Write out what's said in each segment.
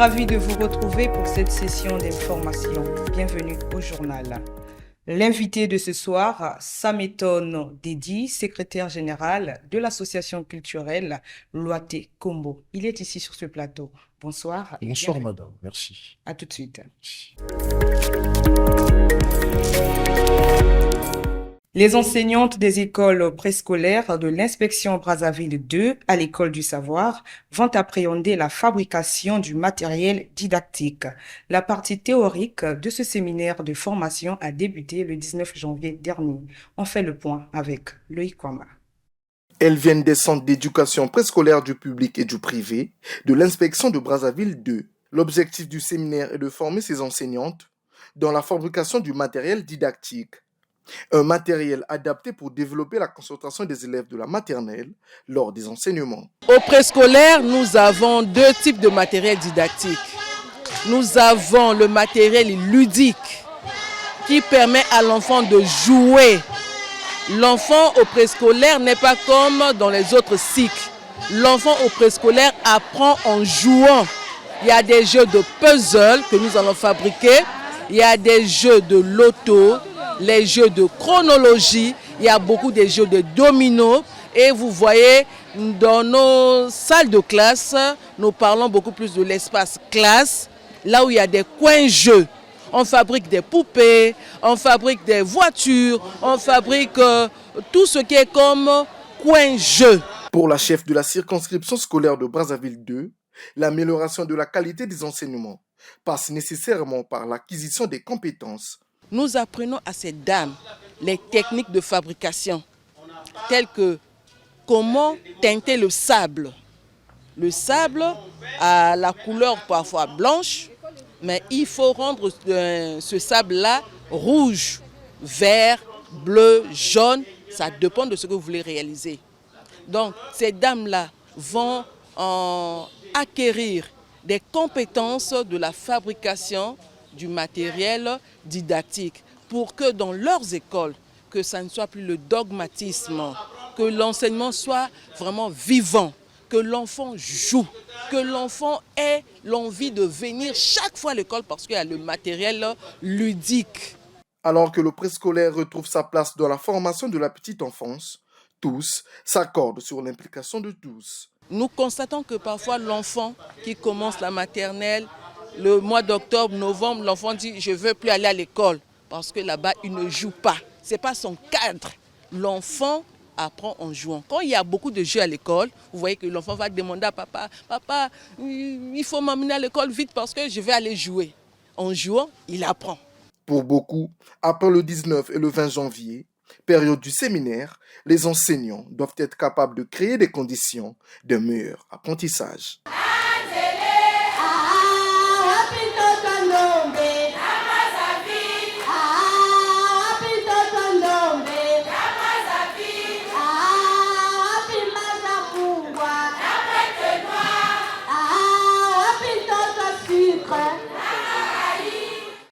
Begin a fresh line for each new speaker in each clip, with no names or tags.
ravi de vous retrouver pour cette session d'information. Bienvenue au journal. L'invité de ce soir, Sameton Dedi, secrétaire général de l'association culturelle Loité Kombo. Il est ici sur ce plateau. Bonsoir.
Bonsoir madame, merci.
À tout de suite. Les enseignantes des écoles préscolaires de l'inspection Brazzaville 2 à l'école du savoir vont appréhender la fabrication du matériel didactique. La partie théorique de ce séminaire de formation a débuté le 19 janvier dernier. On fait le point avec Loïc Kwama.
Elles viennent des centres d'éducation préscolaire du public et du privé de l'inspection de Brazzaville 2. L'objectif du séminaire est de former ces enseignantes dans la fabrication du matériel didactique. Un matériel adapté pour développer la concentration des élèves de la maternelle lors des enseignements.
Au préscolaire, nous avons deux types de matériel didactique. Nous avons le matériel ludique qui permet à l'enfant de jouer. L'enfant au préscolaire n'est pas comme dans les autres cycles. L'enfant au préscolaire apprend en jouant. Il y a des jeux de puzzle que nous allons fabriquer. Il y a des jeux de loto, les jeux de chronologie, il y a beaucoup de jeux de domino. Et vous voyez, dans nos salles de classe, nous parlons beaucoup plus de l'espace classe, là où il y a des coins jeux. On fabrique des poupées, on fabrique des voitures, on fabrique tout ce qui est comme coin jeu.
Pour la chef de la circonscription scolaire de Brazzaville 2, l'amélioration de la qualité des enseignements passe nécessairement par l'acquisition des compétences.
Nous apprenons à ces dames les techniques de fabrication, telles que comment teinter le sable. Le sable a la couleur parfois blanche, mais il faut rendre ce sable-là rouge, vert, bleu, jaune. Ça dépend de ce que vous voulez réaliser. Donc, ces dames-là vont acquérir des compétences de la fabrication du matériel didactique pour que dans leurs écoles, que ça ne soit plus le dogmatisme, que l'enseignement soit vraiment vivant, que l'enfant joue, que l'enfant ait l'envie de venir chaque fois à l'école parce qu'il y a le matériel ludique.
Alors que le préscolaire retrouve sa place dans la formation de la petite enfance, tous s'accordent sur l'implication de tous.
Nous constatons que parfois l'enfant qui commence la maternelle, le mois d'octobre, novembre, l'enfant dit « je ne veux plus aller à l'école » parce que là-bas, il ne joue pas. Ce n'est pas son cadre. L'enfant apprend en jouant. Quand il y a beaucoup de jeux à l'école, vous voyez que l'enfant va demander à papa « Papa, il faut m'emmener à l'école vite parce que je vais aller jouer ». En jouant, il apprend.
Pour beaucoup, après le 19 et le 20 janvier, période du séminaire, les enseignants doivent être capables de créer des conditions de meilleur apprentissage.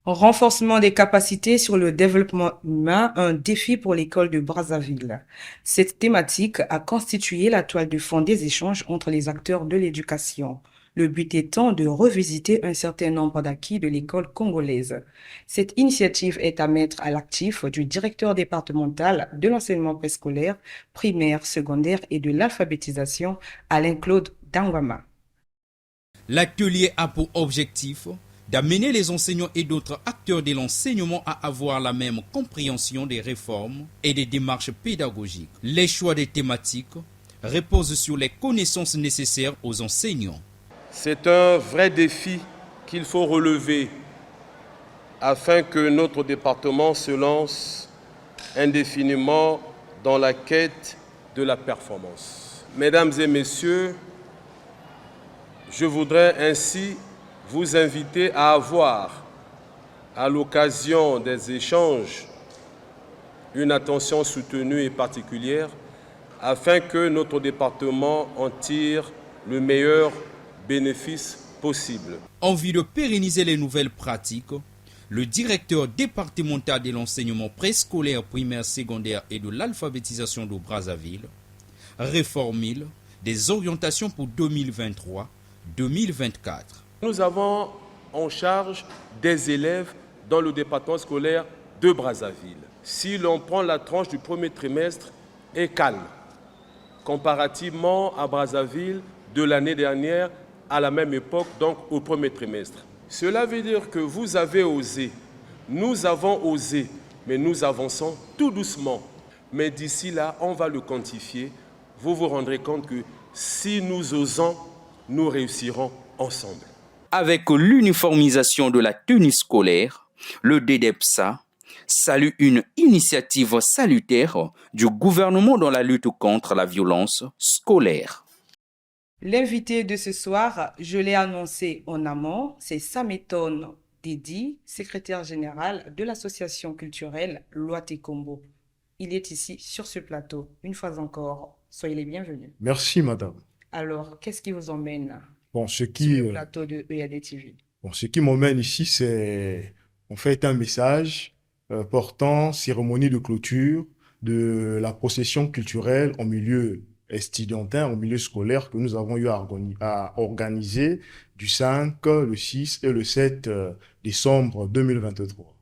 Renforcement des capacités sur le développement humain, un défi pour l'école de Brazzaville. Cette thématique a constitué la toile de fond des échanges entre les acteurs de l'éducation. Le but étant de revisiter un certain nombre d'acquis de l'école congolaise. Cette initiative est à mettre à l'actif du directeur départemental de l'enseignement préscolaire, primaire, secondaire et de l'alphabétisation, Alain-Claude Dangwama.
L'atelier a pour objectif d'amener les enseignants et d'autres acteurs de l'enseignement à avoir la même compréhension des réformes et des démarches pédagogiques. Les choix des thématiques reposent sur les connaissances nécessaires aux enseignants.
C'est un vrai défi qu'il faut relever afin que notre département se lance indéfiniment dans la quête de la performance. Mesdames et messieurs, je voudrais ainsi vous inviter à avoir, à l'occasion des échanges, une attention soutenue et particulière afin que notre département en tire le meilleur bénéfice possible.
Envie de pérenniser les nouvelles pratiques, le directeur départemental de l'enseignement préscolaire, primaire, secondaire et de l'alphabétisation de Brazzaville reformule des orientations pour 2023-2024.
Nous avons en charge des élèves dans le département scolaire de Brazzaville. Si l'on prend la tranche du premier trimestre, est calme, comparativement à Brazzaville de l'année dernière, à la même époque, donc au premier trimestre. Cela veut dire que vous avez osé, nous avons osé, mais nous avançons tout doucement. Mais d'ici là, on va le quantifier. Vous vous rendrez compte que si nous osons, nous réussirons ensemble.
Avec l'uniformisation de la tenue scolaire, le DEDEPSA salue une initiative salutaire du gouvernement dans la lutte contre la violence scolaire.
L'invité de ce soir, je l'ai annoncé en amont, c'est Sameton Didi, secrétaire général de l'association culturelle Loite Combo. Il est ici sur ce plateau. Une fois encore, soyez les bienvenus.
Merci, madame.
Alors, qu'est-ce qui vous emmène
Bon, ce
sur
qui,
le plateau de EAD TV?
ce qui m'emmène ici, c'est en fait un message portant cérémonie de clôture de la procession culturelle en milieu estudiantin, en milieu scolaire que nous avons eu à organiser du 5, le 6 et le 7 décembre 2023.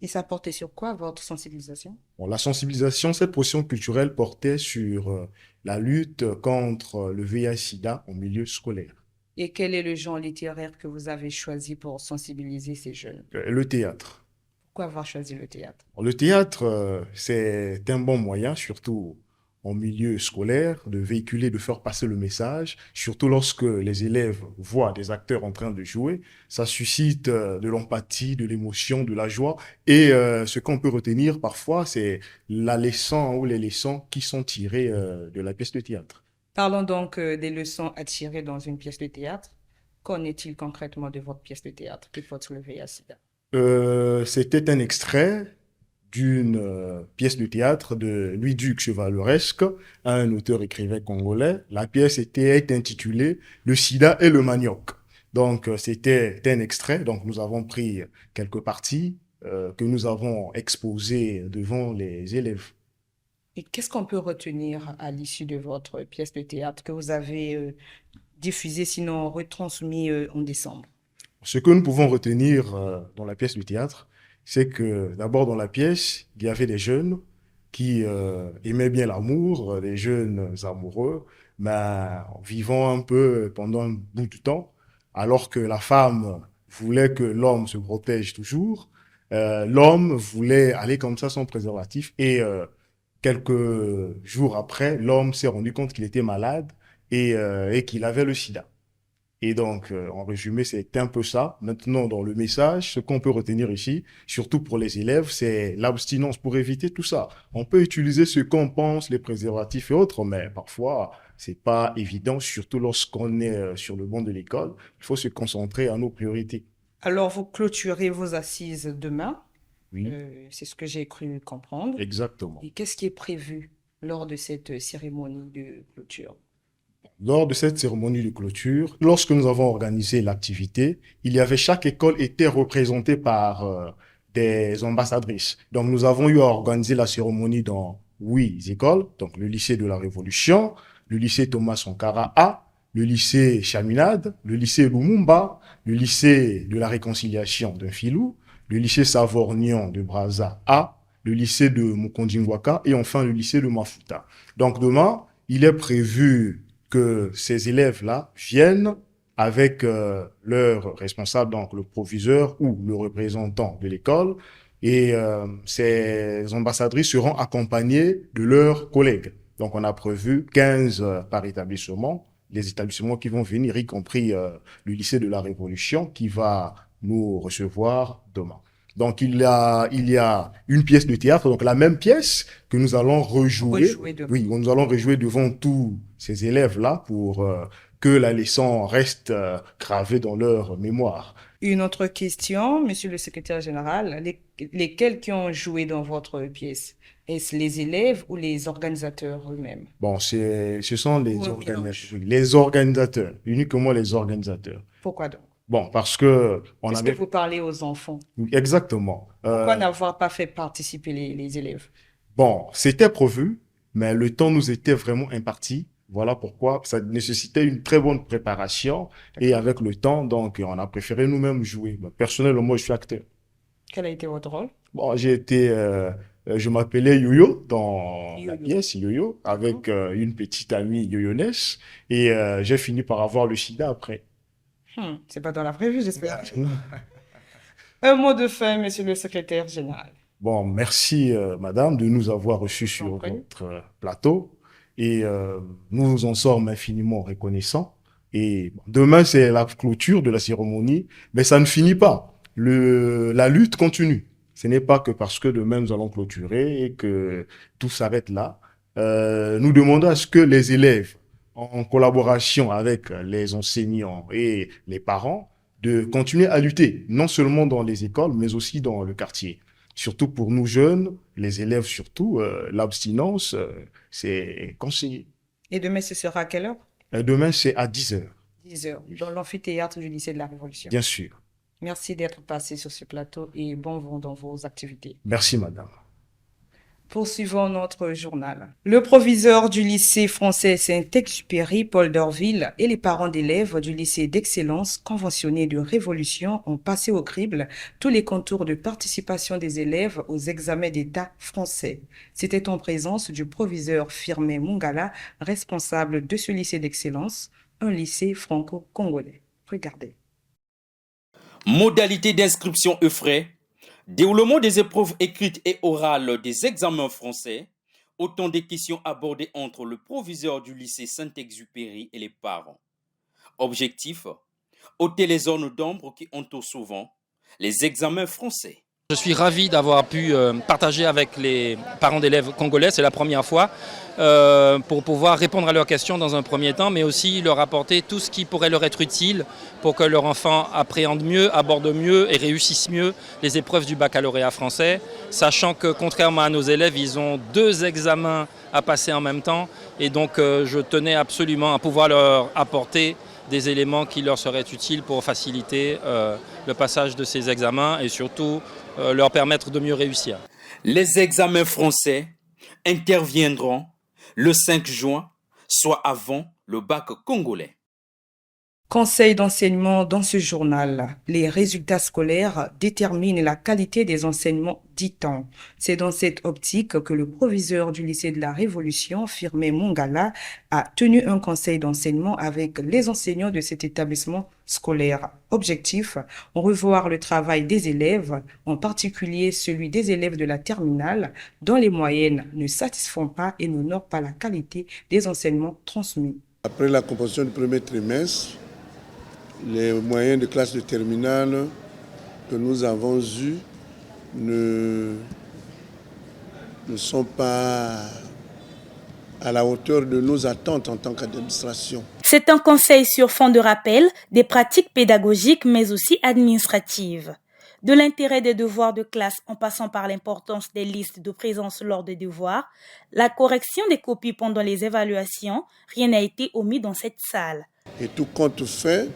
Et ça portait sur quoi, votre sensibilisation?
Bon, la sensibilisation, cette procession culturelle portait sur la lutte contre le VIH-Sida en milieu scolaire.
Et quel est le genre littéraire que vous avez choisi pour sensibiliser ces jeunes?
Le théâtre.
Pourquoi avoir choisi le théâtre?
Le théâtre, c'est un bon moyen, surtout en milieu scolaire, de véhiculer, de faire passer le message, surtout lorsque les élèves voient des acteurs en train de jouer. Ça suscite de l'empathie, de l'émotion, de la joie. Et ce qu'on peut retenir parfois, c'est la leçon ou les leçons qui sont tirées de la pièce de théâtre.
Parlons donc des leçons à tirer dans une pièce de théâtre. Qu'en est-il concrètement de votre pièce de théâtre qui porte sur le VIH-Sida?
C'était un extrait d'une pièce de théâtre de Louis-Duc Chevaleresque, un auteur-écrivain congolais. La pièce était intitulée « Le sida et le manioc ». Donc, c'était un extrait. Donc, nous avons pris quelques parties que nous avons exposées devant les élèves.
Et qu'est-ce qu'on peut retenir à l'issue de votre pièce de théâtre que vous avez diffusée, sinon retransmise en décembre?
Ce que nous pouvons retenir dans la pièce du théâtre, c'est que d'abord dans la pièce, il y avait des jeunes qui aimaient bien l'amour, des jeunes amoureux, mais vivant un peu pendant un bout de temps, alors que la femme voulait que l'homme se protège toujours, l'homme voulait aller comme ça sans préservatif et quelques jours après, l'homme s'est rendu compte qu'il était malade et qu'il avait le sida. Et donc, en résumé, c'est un peu ça. Maintenant, dans le message, ce qu'on peut retenir ici, surtout pour les élèves, c'est l'abstinence pour éviter tout ça. On peut utiliser ce qu'on pense, les préservatifs et autres, mais parfois, c'est pas évident, surtout lorsqu'on est sur le banc de l'école. Il faut se concentrer à nos priorités.
Alors, vous clôturez vos assises demain.
Oui,
C'est ce que j'ai cru comprendre.
exactement.
Et qu'est-ce qui est prévu lors de cette cérémonie de clôture?
Lors de cette cérémonie de clôture, lorsque nous avons organisé l'activité, chaque école était représentée par des ambassadrices. Donc, nous avons eu à organiser la cérémonie dans 8 écoles, donc le lycée de la Révolution, le lycée Thomas Sankara A, le lycée Chaminade, le lycée Lumumba, le lycée de la Réconciliation de Filou, le lycée Savorgnan de Brazza A, le lycée de Mukondingwaka et enfin le lycée de Mafuta. Donc, demain, il est prévu que ces élèves-là viennent avec leur responsable, donc le proviseur ou le représentant de l'école, et ces ambassadrices seront accompagnées de leurs collègues. Donc, on a prévu 15 par établissement, les établissements qui vont venir, y compris le lycée de la Révolution qui va nous recevoir demain. Donc, il y a une pièce de théâtre, donc la même pièce que nous allons rejouer. Oui, nous allons rejouer devant tous ces élèves-là pour que la leçon reste gravée dans leur mémoire.
Une autre question, monsieur le secrétaire général, lesquels qui ont joué dans votre pièce? Est-ce les élèves ou les organisateurs eux-mêmes?
Bon, ce sont les organisateurs, uniquement les organisateurs.
Pourquoi donc?
Bon, parce que
Est-ce que vous parlez aux enfants?
Exactement.
Pourquoi n'avoir pas fait participer les élèves?
Bon, c'était prévu, mais le temps nous était vraiment imparti. Voilà pourquoi ça nécessitait une très bonne préparation et avec le temps, donc, on a préféré nous-mêmes jouer. Personnellement, moi, je suis acteur.
Quel a été votre rôle?
Bon, je m'appelais Yo-Yo dans la
Yo-yo.
pièce Yo-Yo avec une petite amie Yo-Yo-ness et j'ai fini par avoir le sida après.
C'est pas dans la vraie vie, j'espère. Un mot de fin, monsieur le secrétaire général.
Bon, merci madame de nous avoir reçus
Je vous en
sur
prie.
votre plateau et nous nous en sommes infiniment reconnaissants. Et bon, demain, c'est la clôture de la cérémonie, mais ça ne finit pas. La lutte continue. Ce n'est pas que parce que demain nous allons clôturer et que tout s'arrête là. Nous demandons à ce que les élèves, en collaboration avec les enseignants et les parents, de continuer à lutter, non seulement dans les écoles, mais aussi dans le quartier. Surtout pour nous jeunes, les élèves surtout, l'abstinence, c'est conseillé.
Et demain, ce sera à quelle heure?
Demain, c'est à 10 heures,
10 heures, dans l'amphithéâtre du lycée de la Révolution.
bien sûr.
Merci d'être passé sur ce plateau et bon vent dans vos activités.
Merci, madame.
Poursuivons notre journal. Le proviseur du lycée français Saint-Exupéry, Paul d'Orville, et les parents d'élèves du lycée d'excellence conventionné de Révolution ont passé au crible tous les contours de participation des élèves aux examens d'État français. C'était en présence du proviseur Firmin Mungala, responsable de ce lycée d'excellence, un lycée franco-congolais. Regardez.
Modalité d'inscription et frais, déroulement des épreuves écrites et orales des examens français, autant de questions abordées entre le proviseur du lycée Saint-Exupéry et les parents. Objectif, ôter les zones d'ombre qui entourent souvent les examens français.
Je suis ravi d'avoir pu partager avec les parents d'élèves congolais, c'est la première fois, pour pouvoir répondre à leurs questions dans un premier temps, mais aussi leur apporter tout ce qui pourrait leur être utile pour que leur enfant appréhende mieux, aborde mieux et réussisse mieux les épreuves du baccalauréat français, sachant que contrairement à nos élèves, ils ont 2 examens à passer en même temps, et donc je tenais absolument à pouvoir leur apporter des éléments qui leur seraient utiles pour faciliter le passage de ces examens et surtout leur permettre de mieux réussir.
Les examens français interviendront le 5 juin, soit avant le bac congolais.
Conseil d'enseignement dans ce journal. Les résultats scolaires déterminent la qualité des enseignements, dit-on. C'est dans cette optique que le proviseur du lycée de la Révolution, Firmin Mungala, a tenu un conseil d'enseignement avec les enseignants de cet établissement scolaire. Objectif, revoir le travail des élèves, en particulier celui des élèves de la terminale, dont les moyennes ne satisfont pas et n'honorent pas la qualité des enseignements transmis.
Après la composition du premier trimestre, les moyens de classe de terminale que nous avons eus ne sont pas à la hauteur de nos attentes en tant qu'administration.
C'est un conseil sur fond de rappel des pratiques pédagogiques mais aussi administratives. De l'intérêt des devoirs de classe en passant par l'importance des listes de présence lors des devoirs, la correction des copies pendant les évaluations, rien n'a été omis dans cette salle.
Et tout compte fait,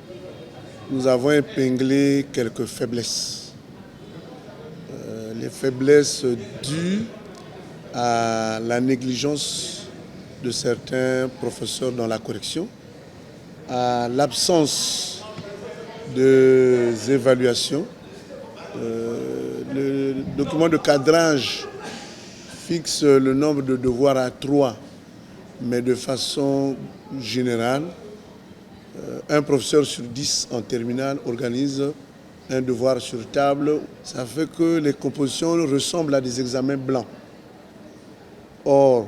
nous avons épinglé quelques faiblesses. Les faiblesses dues à la négligence de certains professeurs dans la correction, à l'absence des évaluations. Le document de cadrage fixe le nombre de devoirs à 3, mais de façon générale, un professeur sur 10 en terminale organise un devoir sur table. Ça fait que les compositions ressemblent à des examens blancs. Or,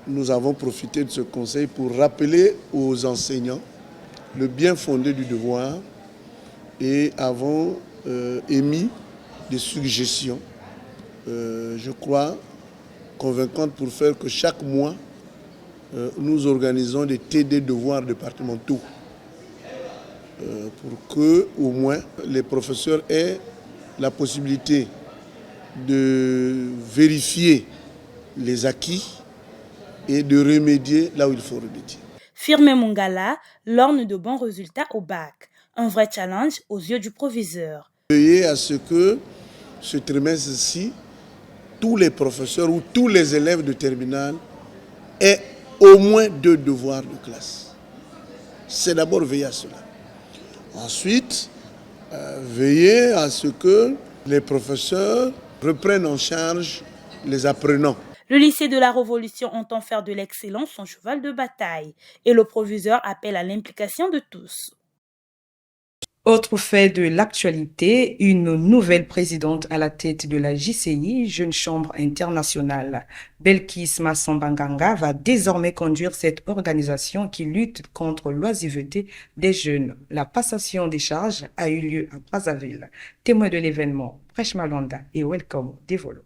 nous avons profité de ce conseil pour rappeler aux enseignants le bien fondé du devoir et avons émis des suggestions, je crois, convaincantes pour faire que chaque mois, nous organisons des TD devoirs départementaux. Pour que, au moins, les professeurs aient la possibilité de vérifier les acquis et de remédier là où il faut remédier.
Firmin Mungala lorgne de bons résultats au bac. Un vrai challenge aux yeux du proviseur.
Veillez à ce que ce trimestre-ci, tous les professeurs ou tous les élèves de terminale aient au moins 2 devoirs de classe. C'est d'abord veiller à cela. Ensuite, veiller à ce que les professeurs reprennent en charge les apprenants.
Le lycée de la Révolution entend faire de l'excellence son cheval de bataille et le proviseur appelle à l'implication de tous.
Autre fait de l'actualité, une nouvelle présidente à la tête de la JCI, Jeune Chambre Internationale. Belkis Massambanganga va désormais conduire cette organisation qui lutte contre l'oisiveté des jeunes. La passation des charges a eu lieu à Brazzaville. Témoin de l'événement, Prêche Malonda et Welcome Devolo.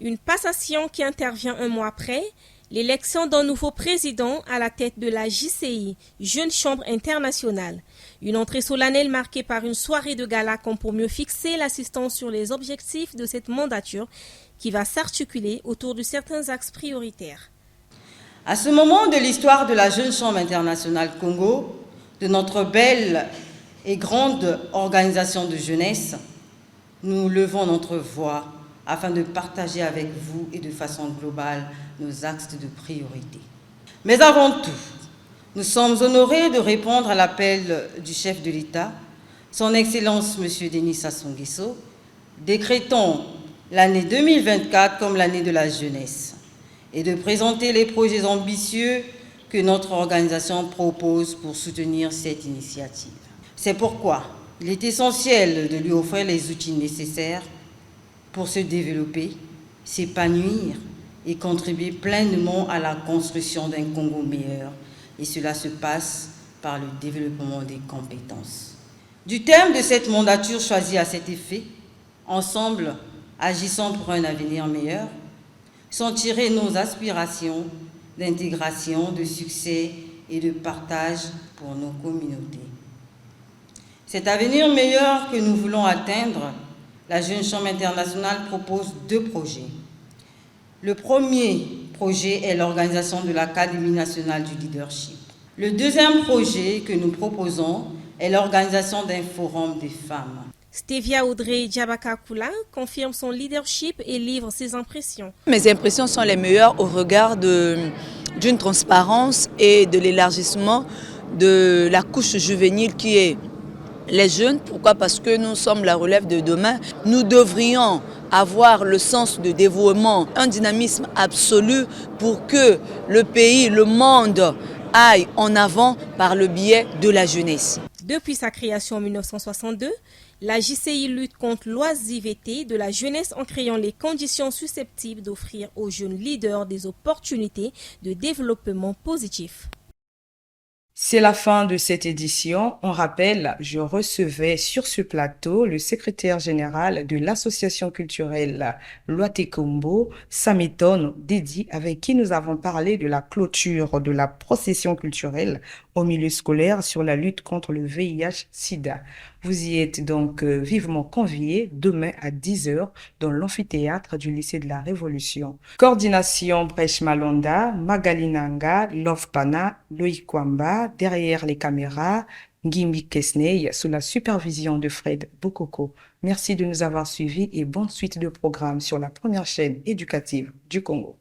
Une passation qui intervient un mois après l'élection d'un nouveau président à la tête de la JCI, Jeune Chambre Internationale. Une entrée solennelle marquée par une soirée de gala comme pour mieux fixer l'assistance sur les objectifs de cette mandature qui va s'articuler autour de certains axes prioritaires.
À ce moment de l'histoire de la Jeune Chambre Internationale Congo, de notre belle et grande organisation de jeunesse, nous levons notre voix afin de partager avec vous et de façon globale nos axes de priorité. Mais avant tout, nous sommes honorés de répondre à l'appel du chef de l'État, son Excellence M. Denis Sassou Nguesso, décrétant l'année 2024 comme l'année de la jeunesse et de présenter les projets ambitieux que notre organisation propose pour soutenir cette initiative. C'est pourquoi il est essentiel de lui offrir les outils nécessaires pour se développer, s'épanouir et contribuer pleinement à la construction d'un Congo meilleur. Et cela se passe par le développement des compétences. Du thème de cette mandature choisie à cet effet, ensemble, agissons pour un avenir meilleur, sont tirées nos aspirations d'intégration, de succès et de partage pour nos communautés. Cet avenir meilleur que nous voulons atteindre, la Jeune Chambre Internationale propose 2 projets. Le premier projet est l'organisation de l'Académie nationale du leadership. Le deuxième projet que nous proposons est l'organisation d'un forum des femmes.
Stevia Audrey Diabakakula confirme son leadership et livre ses impressions.
Mes impressions sont les meilleures au regard d'une transparence et de l'élargissement de la couche juvénile qui est les jeunes. Pourquoi? Parce que nous sommes la relève de demain. Nous devrions avoir le sens de dévouement, un dynamisme absolu pour que le pays, le monde aille en avant par le biais de la jeunesse.
Depuis sa création en 1962, la JCI lutte contre l'oisiveté de la jeunesse en créant les conditions susceptibles d'offrir aux jeunes leaders des opportunités de développement positif.
C'est la fin de cette édition. On rappelle, je recevais sur ce plateau le secrétaire général de l'association culturelle Loatekombo, Sameton Dedi, avec qui nous avons parlé de la clôture de la procession culturelle au milieu scolaire sur la lutte contre le VIH-Sida. Vous y êtes donc vivement conviés demain à 10h dans l'amphithéâtre du lycée de la Révolution. Coordination Brèche Malonda, Magali Nanga, Love Pana, Loïc Kwamba, derrière les caméras, Ngimbi Kesney, sous la supervision de Fred Bokoko. Merci de nous avoir suivis et bonne suite de programmes sur la première chaîne éducative du Congo.